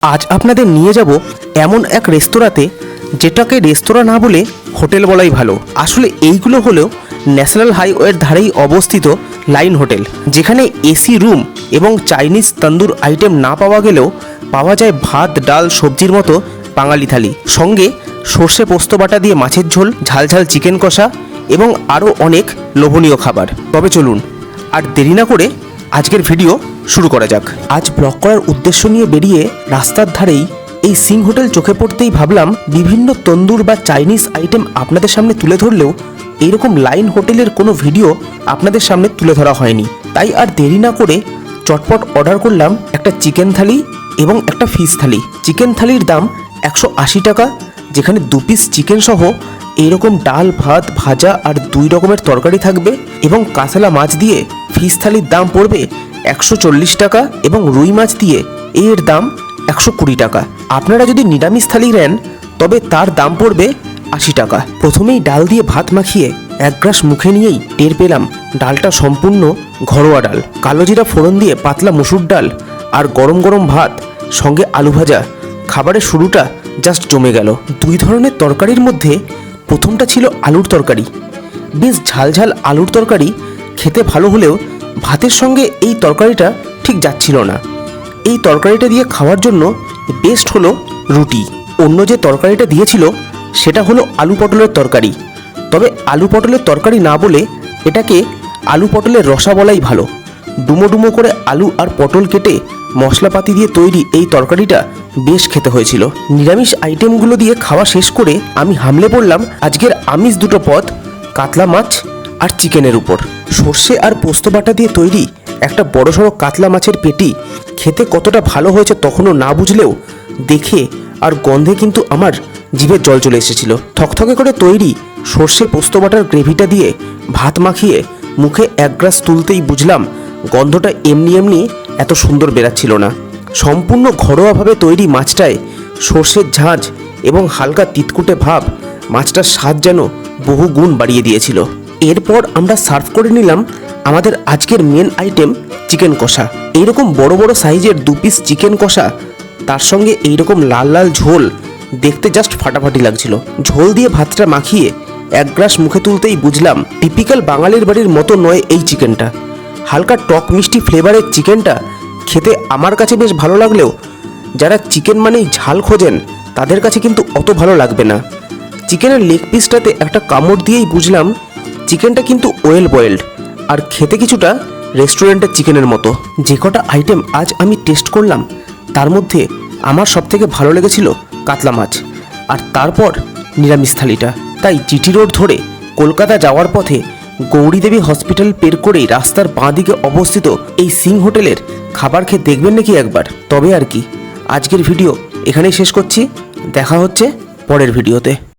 আজ আপনাদের নিয়ে যাব এমন এক রেস্তোরাঁতে যেটাকে রেস্তোরাঁ না বলে হোটেল বলাই ভালো। আসলে এইগুলো হলো ন্যাশনাল হাইওয়ের ধারেই অবস্থিত লাইন হোটেল, যেখানে এসি রুম এবং চাইনিজ তন্দুর আইটেম না পাওয়া গেলেও পাওয়া যায় ভাত, ডাল, সবজির মতো বাঙালি থালি, সঙ্গে সর্ষে পোস্ত বাটা দিয়ে মাছের ঝোল, ঝালঝাল চিকেন কষা এবং আরও অনেক লোভনীয় খাবার। তবে চলুন আর দেরি না করে আজকের ভিডিও শুরু করা যাক। আজ ব্লগ করার উদ্দেশ্য নিয়ে বেরিয়ে রাস্তার ধারেই এই সিং হোটেল চোখে পড়তেই ভাবলাম বিভিন্ন তন্দুর বা চাইনিজ আইটেম আপনাদের সামনে তুলে ধরলেও এইরকম লাইন হোটেলের কোনো ভিডিও আপনাদের সামনে তুলে ধরা হয়নি। তাই আর দেরি না করে চটপট অর্ডার করলাম একটা চিকেন থালি এবং একটা ফিশ থালি। চিকেন থালির দাম 180 টাকা, যেখানে 2 পিস চিকেন সহ এইরকম ডাল, ভাত, ভাজা আর 2 রকমের তরকারি থাকবে, এবং কাতলা মাছ দিয়ে ফিশ থালির দাম পড়বে 140 টাকা, এবং রুই মাছ দিয়ে এর দাম 120 টাকা। আপনারা যদি নিরামিষ থালি নেন তবে তার দাম পড়বে 80 টাকা। প্রথমেই ডাল দিয়ে ভাত মাখিয়ে এক গ্রাস মুখে নিয়েই টের পেলাম ডালটা সম্পূর্ণ ঘরোয়া ডাল। কালো জিরা ফোড়ন দিয়ে পাতলা মসুর ডাল আর গরম গরম ভাত, সঙ্গে আলু ভাজা। খাবারের শুরুটা জাস্ট জমে গেল। 2 ধরনের তরকারির মধ্যে প্রথমটা ছিল আলুর তরকারি। বেশ ঝালঝাল আলুর তরকারি, খেতে ভালো হলেও ভাতের সঙ্গে এই তরকারিটা ঠিক যাচ্ছিল না। এই তরকারিটা দিয়ে খাওয়ার জন্য বেস্ট হলো রুটি। অন্য যে তরকারিটা দিয়েছিল সেটা হলো আলু পটলের তরকারি, তবে আলু পটলের তরকারি না বলে এটাকে আলু পটলের রসা বলাই ভালো। ডুমো ডুমো করে আলু আর পটল কেটে মশলাপাতি দিয়ে তৈরি এই তরকারিটা বেশ খেতে হয়েছিল। নিরামিষ আইটেমগুলো দিয়ে খাওয়া শেষ করে আমি হামলে পড়লাম আজকের আমিষ 2টো পদ, কাতলা মাছ আর চিকেনের উপর। সর্ষে আর পোস্ত বাটা দিয়ে তৈরি একটা বড়সড় কাতলা মাছের পেটি খেতে কতটা ভালো হয়েছে তখনও না বুঝলেও দেখে আর গন্ধে কিন্তু আমার জিভে জল চলে এসেছিল। থকথকে করে তৈরি সর্ষে পোস্ত বাটার গ্রেভিটা দিয়ে ভাত মাখিয়ে মুখে এক গ্রাস তুলতেই বুঝলাম গন্ধটা এমনি এমনি এত সুন্দর বেরাচ্ছিল না। সম্পূর্ণ ঘরোয়াভাবে তৈরি মাছটায় সর্ষের ঝাঁঝ এবং হালকা তিতকুটে ভাব মাছটার স্বাদ যেন বহু গুণ বাড়িয়ে দিয়েছিল। এরপর আমরা সার্ভ করে নিলাম আমাদের আজকের মেন আইটেম চিকেন কষা। এইরকম বড় বড় সাইজের 2 পিস চিকেন কষা, তার সঙ্গে এইরকম লাল লাল ঝোল, দেখতে জাস্ট ফাটাফাটি লাগছিল। ঝোল দিয়ে ভাতটা মাখিয়ে এক গ্রাস মুখে তুলতেই বুঝলাম টিপিক্যাল বাঙালির বাড়ির মতো নয় এই চিকেনটা। হালকা টক মিষ্টি ফ্লেভারের চিকেনটা খেতে আমার কাছে বেশ ভালো লাগলেও যারা চিকেন মানেই ঝাল খোঁজেন তাদের কাছে কিন্তু অত ভালো লাগবে না। চিকেনের লেগ পিসটাতে একটা কামড় দিয়েই বুঝলাম চিকেনটা কিন্তু ওয়েল বয়েলড আর খেতে কিছুটা রেস্টুরেন্টের চিকেনের মতো। যে কটা আইটেম আজ আমি টেস্ট করলাম তার মধ্যে আমার সবথেকে ভালো লেগেছিল কাতলা মাছ, আর তারপর নিরামিষ থালিটা। তাই জিটি রোড ধরে কলকাতা যাওয়ার পথে গৌরীদেবী হসপিটাল পের করেই রাস্তার বাঁ দিকে অবস্থিত এই সিং হোটেলের খাবার খেয়ে দেখবেন নাকি একবার। তবে আর কি, আজকের ভিডিও এখানেই শেষ করছি। দেখা হচ্ছে পরের ভিডিওতে।